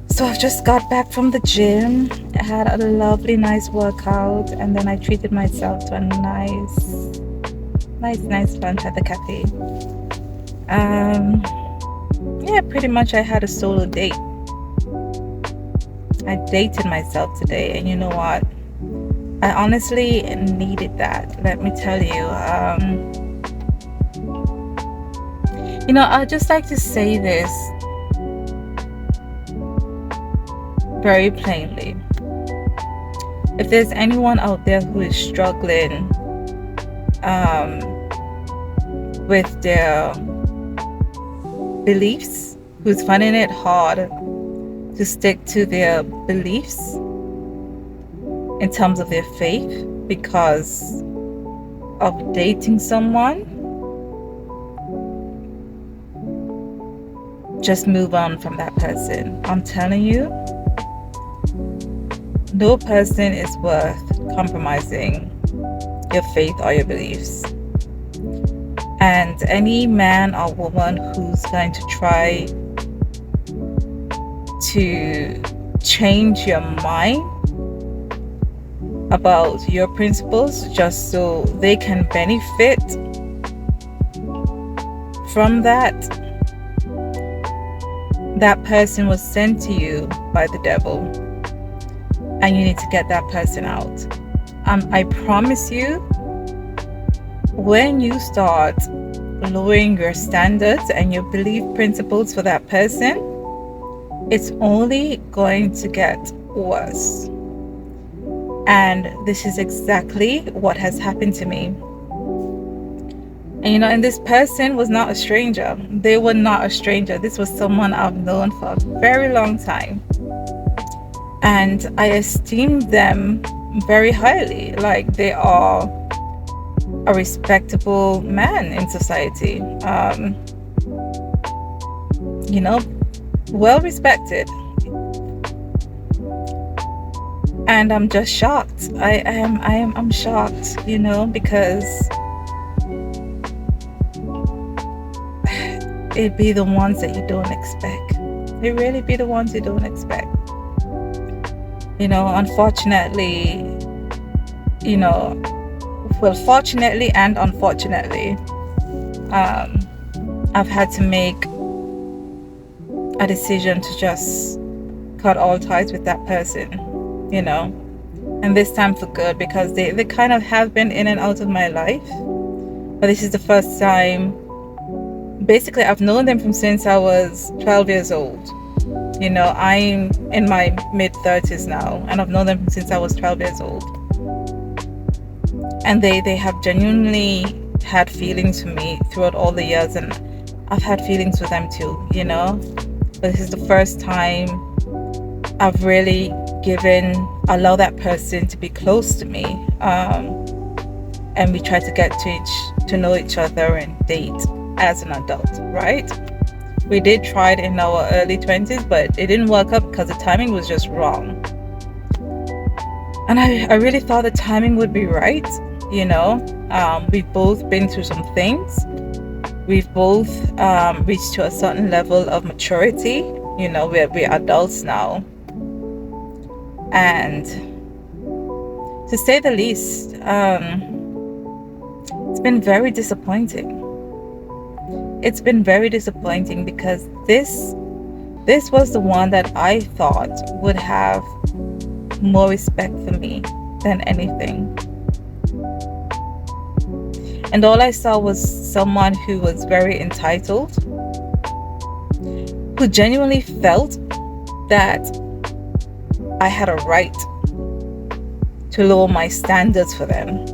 So I've just got back from the gym. I had a lovely, nice workout, and then I treated myself to a nice lunch at the cafe. Um, yeah, pretty much I had a solo date. I dated myself today, and you know what? I honestly needed that. Let me tell you. I'd just like to say this very plainly. If there's anyone out there who is struggling um, with their beliefs, who's finding it hard to stick to their beliefs in terms of their faith because of dating someone, just move on from that person. I'm telling you, no person is worth compromising your faith or your beliefs. And any man or woman who's going to try to change your mind about your principles just so they can benefit from that person was sent to you by the devil, and you need to get that person out. I promise you, when you start lowering your standards and your belief principles for that person, it's only going to get worse. And this is exactly what has happened to me. And this person was not a stranger. They were not a stranger. This was someone I've known for a very long time. And I esteem them very highly. Like, they are a respectable man in society. Well respected. And I'm just shocked. I'm shocked, because it be the ones that you don't expect. It really be the ones you don't expect. Unfortunately, fortunately and unfortunately, I've had to make a decision to just cut all ties with that person, and this time for good, because they kind of have been in and out of my life. But this is the first time. Basically, I've known them from since I was 12 years old. I'm in my mid-30s now, and I've known them since I was 12 years old. And they have genuinely had feelings for me throughout all the years, and I've had feelings for them too, But this is the first time I've really allow that person to be close to me. And we try to get to know each other and date as an adult, right? We did try it in our early 20s, but it didn't work out because the timing was just wrong. And I really thought the timing would be right. We've both been through some things. We've both reached to a certain level of maturity. We're adults now. And to say the least, it's been very disappointing. It's been very disappointing because this was the one that I thought would have more respect for me than anything. And all I saw was someone who was very entitled, who genuinely felt that I had a right to lower my standards for them.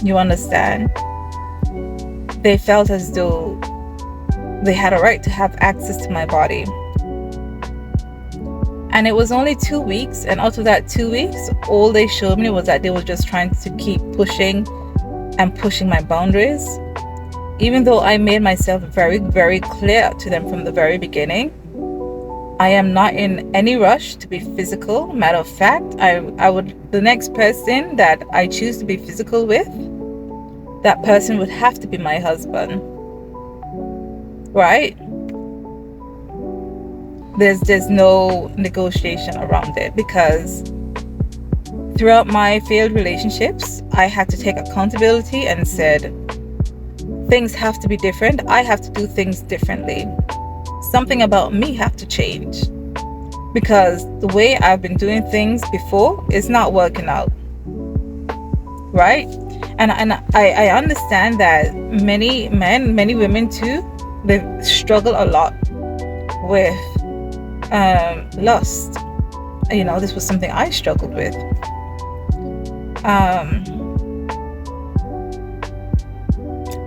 You understand? They felt as though they had a right to have access to my body. And it was only 2 weeks, and out of that 2 weeks, all they showed me was that they were just trying to keep pushing my boundaries. Even though I made myself very, very clear to them from the very beginning, I am not in any rush to be physical. Matter of fact, the next person that I choose to be physical with, that person would have to be my husband. Right? There's no negotiation around it, because throughout my failed relationships, I had to take accountability and said, things have to be different. I have to do things differently. Something about me have to change, because the way I've been doing things before is not working out, right? And I understand that many men, many women too, they struggle a lot with lust. This was something I struggled with.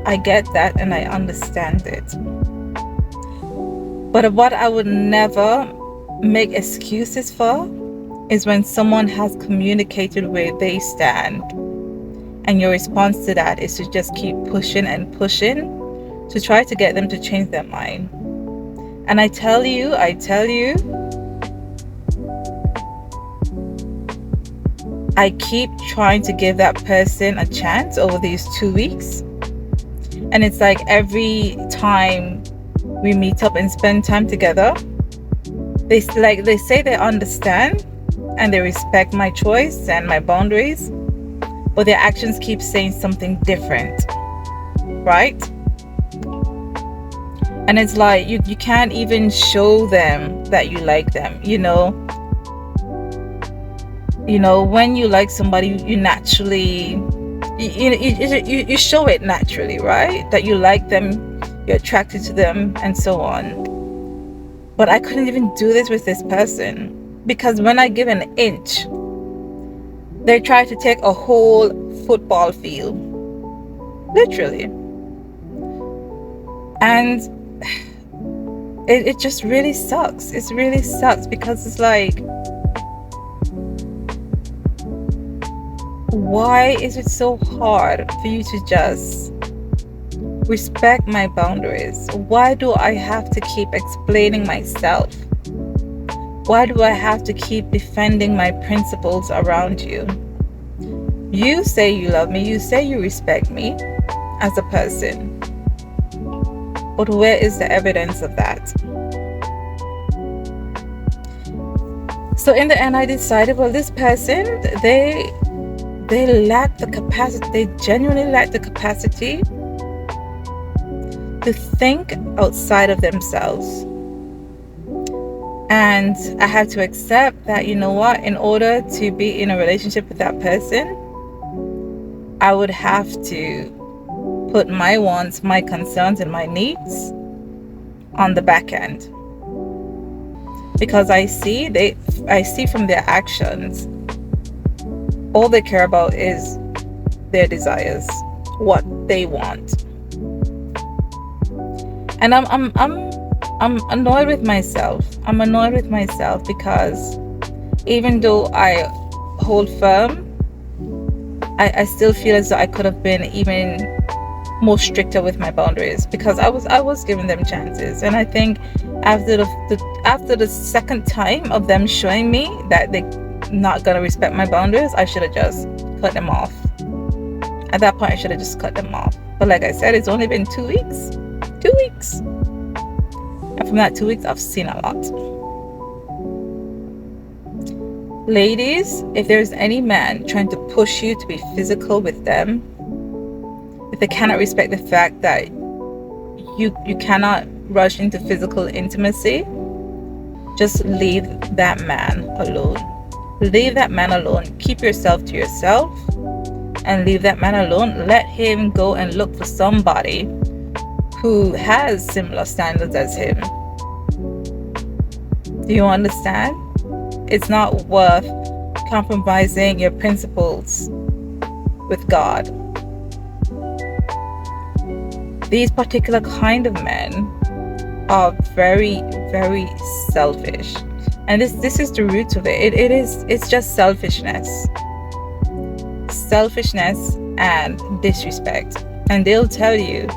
I get that and I understand it. But what I would never make excuses for is when someone has communicated where they stand, and your response to that is to just keep pushing and pushing to try to get them to change their mind. And I tell you, I keep trying to give that person a chance over these 2 weeks. And it's like every time we meet up and spend time together, they say they understand and they respect my choice and my boundaries, but their actions keep saying something different, right? And it's like you can't even show them that you like them. When you like somebody, you naturally you show it naturally, right? That you like them, you're attracted to them, and so on. But I couldn't even do this with this person, because when I give an inch, they try to take a whole football field, literally. And it just really sucks. It really sucks, because it's like, why is it so hard for you to just respect my boundaries? Why do I have to keep explaining myself? Why do I have to keep defending my principles around you? You say you love me, you say you respect me as a person, but where is the evidence of that? So in the end, I decided, well, this person, they lack the capacity, they genuinely lack the capacity to think outside of themselves. And I had to accept that, in order to be in a relationship with that person, I would have to put my wants, my concerns, and my needs on the back end. Because I see from their actions, all they care about is their desires, what they want. And I'm annoyed with myself. I'm annoyed with myself because even though I hold firm, I still feel as though I could have been even more stricter with my boundaries, because I was giving them chances. And I think after the second time of them showing me that they're not gonna respect my boundaries, I should have just cut them off. At that point, I should have just cut them off. But like I said, it's only been 2 weeks. 2 weeks. And from that 2 weeks, I've seen a lot. Ladies, if there's any man trying to push you to be physical with them, if they cannot respect the fact that you cannot rush into physical intimacy, just leave that man alone. Leave that man alone. Keep yourself to yourself and leave that man alone. Let him go and look for somebody who has similar standards as him. Do you understand? It's not worth compromising your principles with God. These particular kind of men are very, very selfish. And this is the root of it. It's just selfishness. Selfishness and disrespect. And they'll tell you,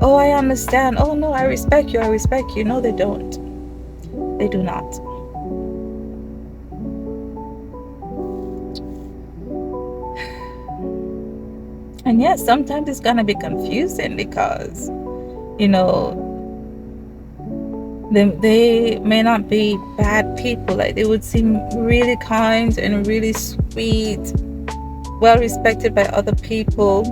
oh, I understand. Oh, no, I respect you. I respect you. No, they don't. They do not. And yes, sometimes it's going to be confusing because, They may not be bad people. Like, they would seem really kind and really sweet, well respected by other people.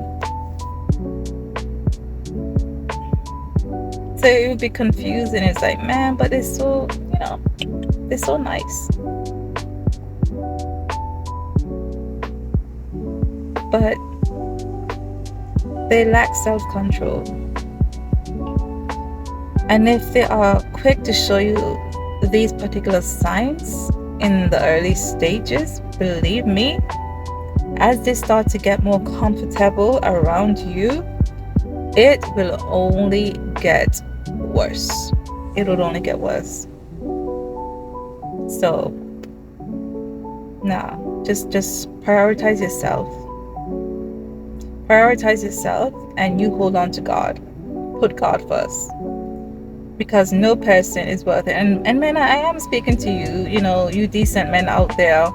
So it would be confusing. It's like, man, but they're so, they're so nice. But they lack self-control. And if they are quick to show you these particular signs in the early stages, believe me, as they start to get more comfortable around you, it will only get worse. It will only get worse. So, nah, just prioritize yourself. Prioritize yourself, and you hold on to God. Put God first. Because no person is worth it. And men, I am speaking to you, you decent men out there.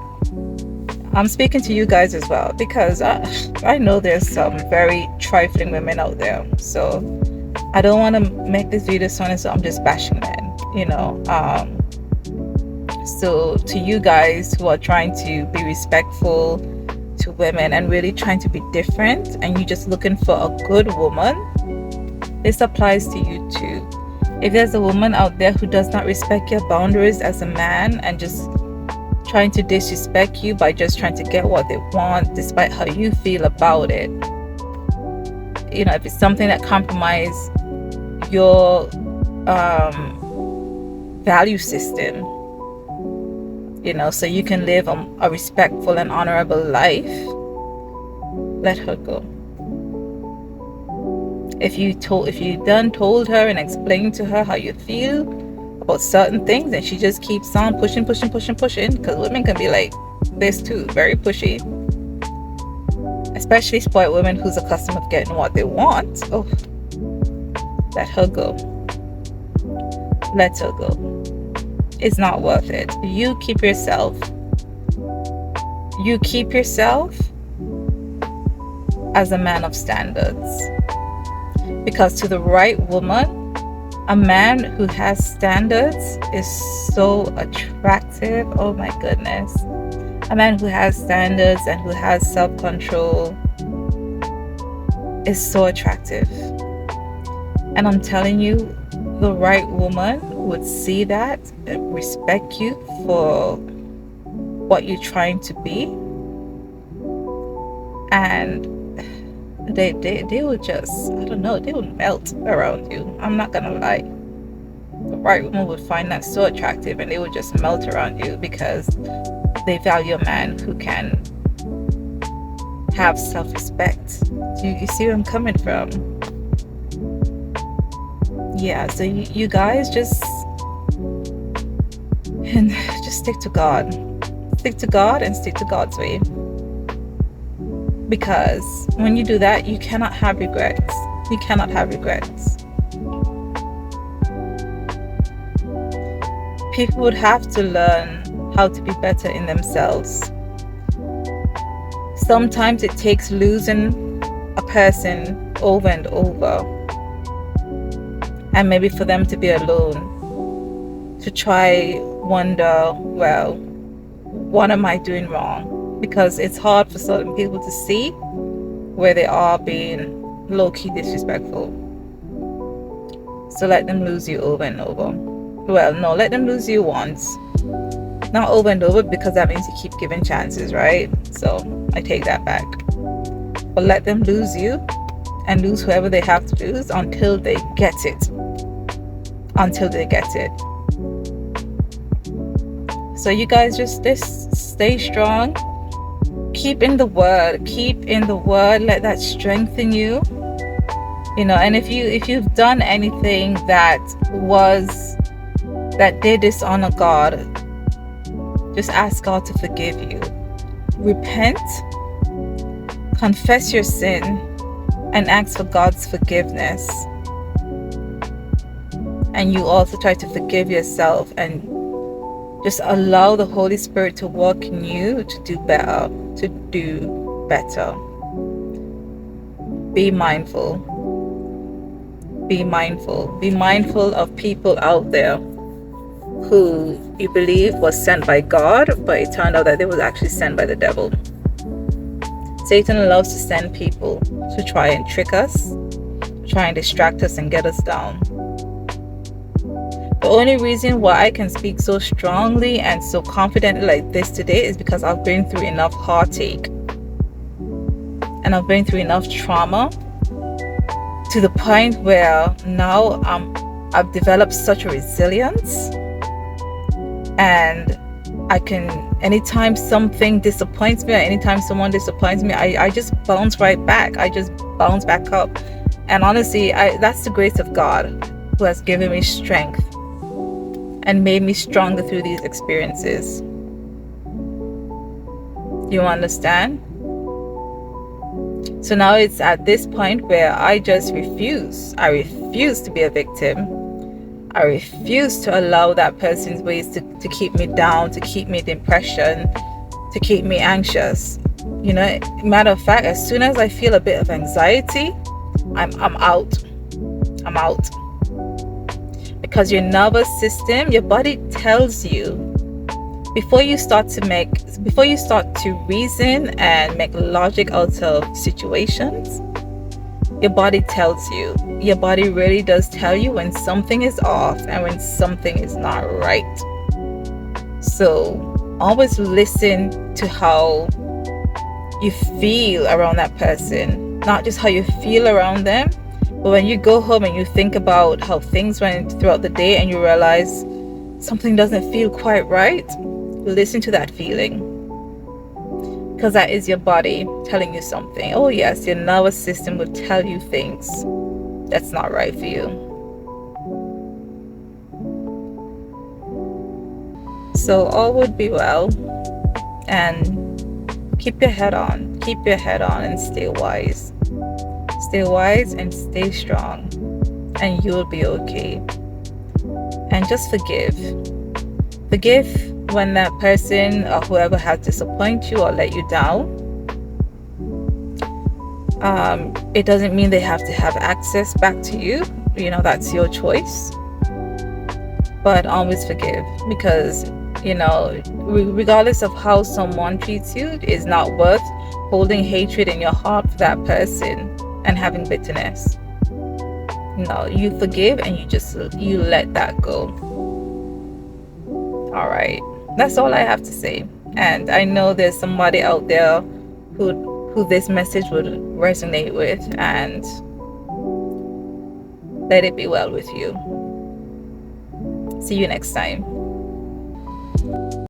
I'm speaking to you guys as well, because I know there's some very trifling women out there. So I don't want to make this video sound so I'm just bashing men, So to you guys who are trying to be respectful to women and really trying to be different, and you're just looking for a good woman, this applies to you too. If there's a woman out there who does not respect your boundaries as a man and just trying to disrespect you by just trying to get what they want despite how you feel about it, if it's something that compromises your value system, so you can live a respectful and honorable life, let her go. If you done told her and explained to her how you feel about certain things, and she just keeps on pushing, because women can be like this too, very pushy, especially spoiled women who's accustomed to getting what they want. Oh, let her go. Let her go. It's not worth it. You keep yourself as a man of standards. Because to the right woman, a man who has standards is so attractive. Oh my goodness. A man who has standards and who has self-control is so attractive. And I'm telling you, the right woman would see that and respect you for what you're trying to be. And they would just, I don't know, they would melt around you. I'm not gonna lie. The right woman would find that so attractive, and they would just melt around you because they value a man who can have self-respect. You see where I'm coming from? Yeah, so you guys just stick to God. Stick to God and stick to God's way. Because when you do that, you cannot have regrets. You cannot have regrets. People would have to learn how to be better in themselves. Sometimes it takes losing a person over and over, and maybe for them to be alone, to try wonder, well, what am I doing wrong? Because it's hard for certain people to see where they are being low-key disrespectful. So let them lose you over and over. Well, no, let them lose you once. Not over and over, because that means you keep giving chances, right? So I take that back. But let them lose you and lose whoever they have to lose until they get it. Until they get it. So you guys just stay strong. Keep in the word. Let that strengthen you. And if you've done anything that did dishonor God, just ask God to forgive you. Repent, confess your sin, and ask for God's forgiveness. And you also try to forgive yourself, and just allow the Holy Spirit to work in you to do better. Be mindful. Be mindful of people out there who you believe was sent by God, but it turned out that they was actually sent by the devil. Satan loves to send people to try and trick us, try and distract us and get us down. The only reason why I can speak so strongly and so confidently like this today is because I've been through enough heartache and I've been through enough trauma to the point where now I've developed such a resilience, and I can, anytime something disappoints me or anytime someone disappoints me, I just bounce right back. I just bounce back up. And honestly, that's the grace of God who has given me strength and made me stronger through these experiences. You understand? So now it's at this point where I just refuse. I refuse to be a victim. I refuse to allow that person's ways to keep me down, to keep me in depression, to keep me anxious. You know, matter of fact, as soon as I feel a bit of anxiety, I'm out. I'm out. Because your nervous system, your body tells you before you start to reason and make logic out of situations. Your body tells you. Your body really does tell you when something is off and when something is not right. So always listen to how you feel around that person, not just how you feel around them, but when you go home and you think about how things went throughout the day and you realize something doesn't feel quite right, listen to that feeling. Because that is your body telling you something. Oh yes, your nervous system will tell you things that's not right for you. So all would be well, and keep your head on. Keep your head on and stay wise. Stay wise and stay strong, and you'll be okay. And just forgive. Forgive when that person or whoever has disappointed you or let you down. It doesn't mean they have to have access back to you. You know, that's your choice. But always forgive, because, you know, regardless of how someone treats you, it is not worth holding hatred in your heart for that person and having bitterness. No, you forgive and you let that go. All right. That's all I have to say. And I know there's somebody out there who this message would resonate with, and let it be well with you. See you next time.